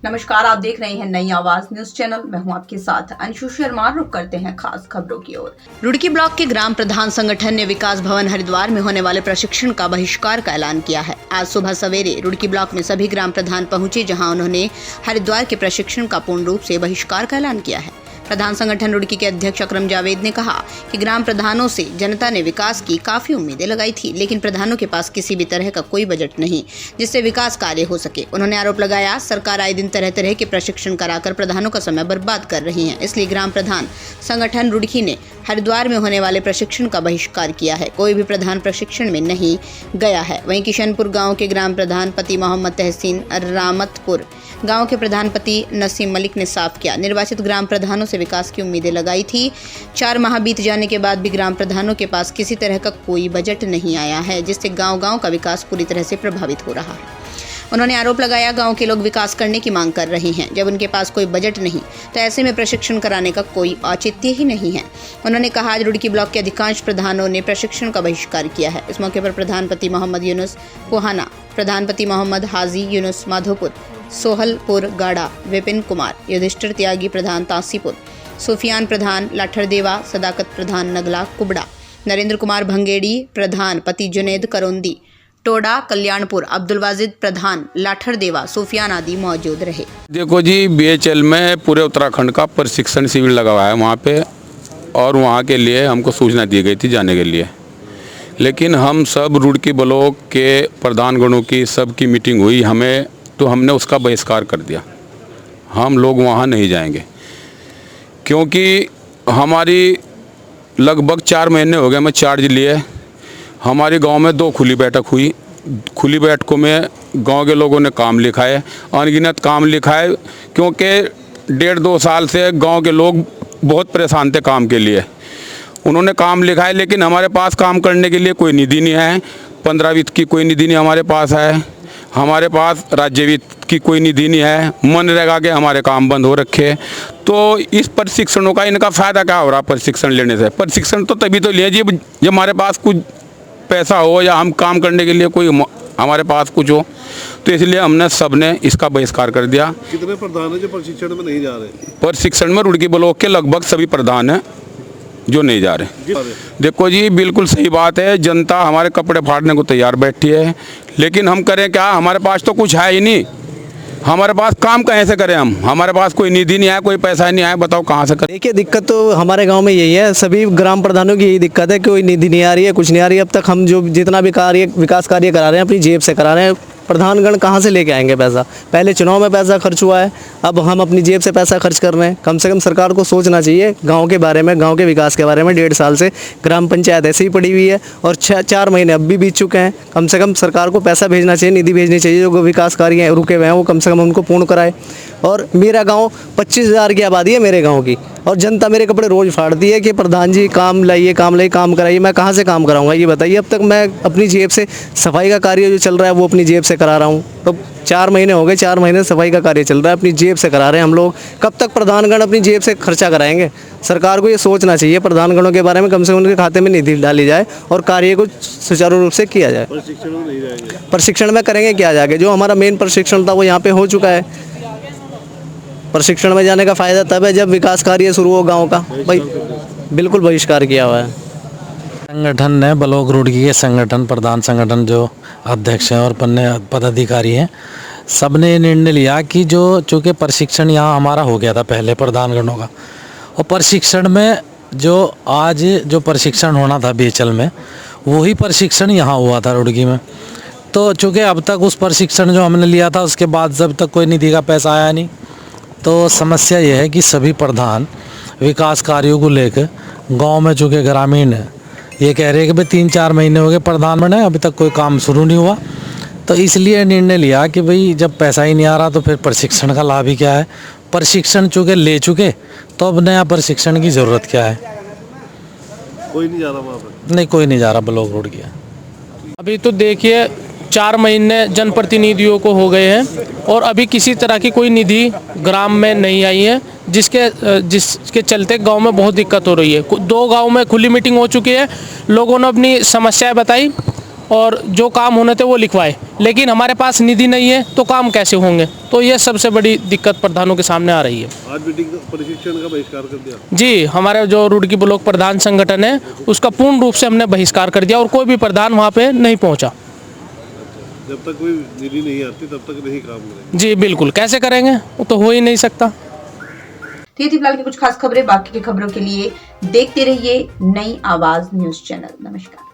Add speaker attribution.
Speaker 1: नमस्कार, आप देख रहे हैं नई आवाज न्यूज चैनल। मैं हूं आपके साथ अंशु शर्मा। रुक करते हैं खास खबरों की ओर। रुड़की ब्लॉक के ग्राम प्रधान संगठन ने विकास भवन हरिद्वार में होने वाले प्रशिक्षण का बहिष्कार का ऐलान किया है। आज सुबह सवेरे रुड़की ब्लॉक में सभी ग्राम प्रधान पहुंचे, जहां उन्होंने हरिद्वार के प्रशिक्षण का पूर्ण रूप से बहिष्कार का ऐलान किया है। प्रधान संगठन रुड़की के अध्यक्ष अकरम जावेद ने कहा कि ग्राम प्रधानों से जनता ने विकास की काफी उम्मीदें लगाई थी, लेकिन प्रधानों के पास किसी भी तरह का कोई बजट नहीं जिससे विकास कार्य हो सके। उन्होंने आरोप लगाया, सरकार आए दिन तरह तरह के प्रशिक्षण कराकर प्रधानों का समय बर्बाद कर रही है, इसलिए ग्राम प्रधान संगठन रुड़की ने हरिद्वार में होने वाले प्रशिक्षण का बहिष्कार किया है। कोई भी प्रधान प्रशिक्षण में नहीं गया है। वहीं किशनपुर गाँव के ग्राम प्रधान पति मोहम्मद तहसीन रामतपुर गांव के प्रधान पति नसीम मलिक ने साफ किया, निर्वाचित ग्राम प्रधानों से विकास की उम्मीदें लगाई थी। 4 माह बीत जाने के बाद भी ग्राम प्रधानों के पास किसी तरह का कोई बजट नहीं आया है, जिससे गांव-गांव का विकास पूरी तरह से प्रभावित हो रहा है। उन्होंने आरोप लगाया, गांव के लोग विकास करने की मांग कर रहे हैं, जब उनके पास कोई बजट नहीं तो ऐसे में प्रशिक्षण कराने का कोई औचित्य ही नहीं है। उन्होंने कहा, आज रुड़की ब्लॉक के अधिकांश प्रधानों ने प्रशिक्षण का बहिष्कार किया है। इस मौके पर प्रधानपति मोहम्मद यूनुस कोहाना, प्रधानपति मोहम्मद हाजी यूनुस माधोपुर, सोहलपुर गाड़ा विपिन कुमार, युधिष्ठिर त्यागी प्रधान तासीपुर, सुफियान प्रधान लाठरदेवा, सदाकत प्रधान नगला कुबड़ा, नरेंद्र कुमार भंगेड़ी प्रधान पति जुनेद करोंदी, टोडा कल्याणपुर, अब्दुल वाजिद प्रधान लाठरदेवा, सुफियान आदि मौजूद रहे।
Speaker 2: देखो जी, बीएचएल में पूरे उत्तराखंड का प्रशिक्षण शिविर लगा हुआ है वहाँ पे, और वहाँ के लिए हमको सूचना दी गई थी जाने के लिए, लेकिन हम सब रुड़की ब्लॉक के प्रधानगणों की सबकी मीटिंग हुई, हमने उसका बहिष्कार कर दिया। हम लोग वहाँ नहीं जाएंगे, क्योंकि हमारी लगभग 4 महीने हो गए हमें चार्ज लिए। हमारे गांव में 2 खुली बैठक हुई। खुली बैठकों में गांव के लोगों ने काम लिखा है, अनगिनत काम लिखा है, क्योंकि 1.5-2 साल से गांव के लोग बहुत परेशान थे काम के लिए। उन्होंने काम लिखा है, लेकिन हमारे पास काम करने के लिए कोई निधि नहीं है। 15 वित्त की कोई निधि नहीं हमारे पास है। हमारे पास राज्य वित्त की कोई निधि नहीं है। मनरेगा के हमारे काम बंद हो रखे। तो इस प्रशिक्षणों का इनका फ़ायदा क्या हो रहा? प्रशिक्षण लेने से प्रशिक्षण तो तभी तो लिए जब हमारे पास कुछ पैसा हो या हम काम करने के लिए कोई हमारे पास कुछ हो। तो इसलिए हमने सबने इसका बहिष्कार कर दिया।
Speaker 3: कितने प्रधान हैं जो प्रशिक्षण में नहीं जा रहे?
Speaker 2: प्रशिक्षण में रुड़की ब्लॉक के लगभग सभी प्रधान हैं जो नहीं जा रहे। देखो जी, बिल्कुल सही बात है, जनता हमारे कपड़े फाड़ने को तैयार बैठी है, लेकिन हम करें क्या? हमारे पास तो कुछ है ही नहीं। हमारे पास काम कहाँ से करें हम? हमारे पास कोई निधि नहीं है, कोई पैसा नहीं आया, बताओ कहाँ से करें?
Speaker 4: देखिए, दिक्कत तो हमारे गांव में यही है, सभी ग्राम प्रधानों की यही दिक्कत है कि कोई निधि नहीं आ रही है, कुछ नहीं आ रही है। अब तक हम जो जितना भी विकास कार्य करा रहे हैं अपनी जेब से करा रहे हैं। प्रधानगण कहाँ से लेके आएंगे पैसा? पहले चुनाव में पैसा खर्च हुआ है, अब हम अपनी जेब से पैसा खर्च कर रहे हैं। कम से कम सरकार को सोचना चाहिए गांव के बारे में, गांव के विकास के बारे में। 1.5 साल से ग्राम पंचायत ऐसे ही पड़ी हुई है और 4 महीने अब भी बीत चुके हैं। कम से कम सरकार को पैसा भेजना चाहिए, निधि भेजनी चाहिए। जो विकास कार्य रुके हुए हैं वो कम से कम उनको पूर्ण कराए। और मेरा गाँव 25,000 की आबादी है मेरे गाँव की, और जनता मेरे कपड़े रोज़ फाड़ती है कि प्रधान जी काम लाइए, काम कराइए। मैं कहाँ से काम कराऊंगा ये बताइए? अब तक मैं अपनी जेब से सफाई का कार्य जो चल रहा है वो अपनी जेब से करा रहा हूँ। तो 4 महीने हो गए, 4 महीने सफाई का कार्य चल रहा है, अपनी जेब से करा रहे हैं हम लोग। कब तक प्रधानगण अपनी जेब से खर्चा कराएंगे? सरकार को ये सोचना चाहिए प्रधानगणों के बारे में, कम से कम उनके खाते में निधि डाली जाए और कार्य को सुचारू रूप से किया जाए। प्रशिक्षण में करेंगे क्या जाके? जो हमारा मेन प्रशिक्षण था वो यहाँ पे हो चुका है। प्रशिक्षण में जाने का फ़ायदा तब है जब विकास कार्य शुरू हो गांव का। भाई बिल्कुल बहिष्कार किया हुआ है।
Speaker 5: संगठन ने ब्लॉक रुड़की के संगठन प्रधान संगठन जो अध्यक्ष हैं और पदाधिकारी हैं, सब ने निर्णय लिया कि जो चूँकि प्रशिक्षण यहाँ हमारा हो गया था पहले प्रधानगणों का, और प्रशिक्षण में जो आज जो प्रशिक्षण होना था बीएचएल में, वही प्रशिक्षण यहाँ हुआ था रुड़की में। तो चूँकि अब तक उस प्रशिक्षण जो हमने लिया था उसके बाद जब तक कोई निधि का पैसा आया नहीं, तो समस्या ये है कि सभी प्रधान विकास कार्यों को लेकर गांव में, चूँकि ग्रामीण ये कह रहे हैं कि भाई 3-4 महीने हो गए प्रधान बने, अभी तक कोई काम शुरू नहीं हुआ। तो इसलिए निर्णय लिया कि भाई जब पैसा ही नहीं आ रहा तो फिर प्रशिक्षण का लाभ ही क्या है? प्रशिक्षण चूँकि ले चुके तो अब नया प्रशिक्षण की ज़रूरत क्या है?
Speaker 3: कोई नहीं जा रहा वहाँ पर?
Speaker 5: नहीं, कोई नहीं जा रहा ब्लॉक रोड किया।
Speaker 6: अभी तो देखिए 4 महीने जनप्रतिनिधियों को हो गए हैं और अभी किसी तरह की कोई निधि ग्राम में नहीं आई है, जिसके चलते गांव में बहुत दिक्कत हो रही है। 2 गांव में खुली मीटिंग हो चुकी है, लोगों ने अपनी समस्याएं बताई और जो काम होने थे वो लिखवाए, लेकिन हमारे पास निधि नहीं है तो काम कैसे होंगे। तो ये सबसे बड़ी दिक्कत प्रधानों के सामने आ रही है।
Speaker 3: आज मीटिंग प्रशिक्षण का बहिष्कार कर दिया।
Speaker 6: जी, हमारे जो रुड़की ब्लॉक प्रधान संगठन है उसका पूर्ण रूप से हमने बहिष्कार कर दिया और कोई भी प्रधान वहाँ पे नहीं पहुँचा।
Speaker 3: जब तक कोई निधि नहीं आती तब तक नहीं काम करेंगे।
Speaker 6: जी बिल्कुल, कैसे करेंगे, वो तो हो ही नहीं सकता।
Speaker 1: तो ये थी फिलहाल की कुछ खास खबरें। बाकी की खबरों के लिए देखते रहिए नई आवाज न्यूज चैनल। नमस्कार।